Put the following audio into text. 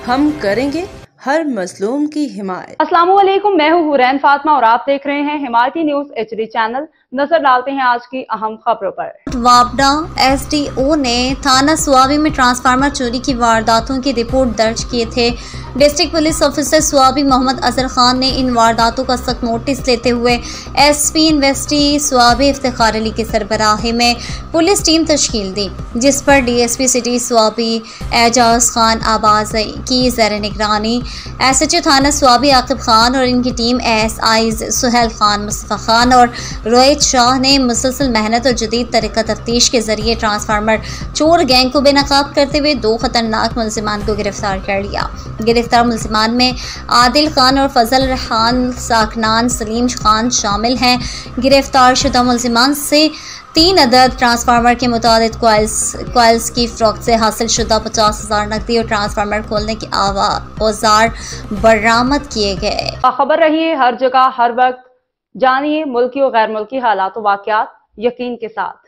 हम करेंगे हर मजलूम की हिमायत। अस्सलाम वालेकुम, मैं हूँ हुरैन फातिमा और आप देख रहे हैं हिमायती न्यूज HD चैनल। नजर डालते हैं आज की अहम खबरों पर। वापडा SDO ने थाना स्वाबी में ट्रांसफार्मर चोरी की वारदातों की रिपोर्ट दर्ज किए थे। District police officer Swabi Mohammad Azhar Khan ने इन वारदातों का सख्त नोटिस लेते हुए SP इन्वेस्टी स्वाबी इफ्तिखार अली की सरबराही में पुलिस टीम तश्कील दी, जिस पर DSP सिटी स्वाबी एजाज खान आबाजी की ज़ेर निगरानी SHO थाना स्वाबी आकिब खान और इनकी टीम ASIs सुहेल खान, मुस्तफ़ा खान और रोहित शाह ने मुसलसल मेहनत और जदीद तरीका तफ्तीश के जरिए ट्रांसफार्मर चोर गैंग को बेनकाब करते हुए 2 खतरनाक मुलजिमान को गिरफ्तार कर लिया। गिरफ्तार मुलजिमान में आदिल खान और फजल रेहान साकनान सलीम खान शामिल हैं। गिरफ्तार शुदा मुलजिमान से 3 अदद ट्रांसफार्मर के मुताबिक क्वाइल्स की फ़रोख्त से हासिल शुदा 50,000 नकदी और ट्रांसफार्मर खोलने के औजार बरामद किए गए। खबर रही है हर जगह हर वक्त। जानिए मुल्की और गैर मुल्की हालात व वाक़यात यकीन के साथ।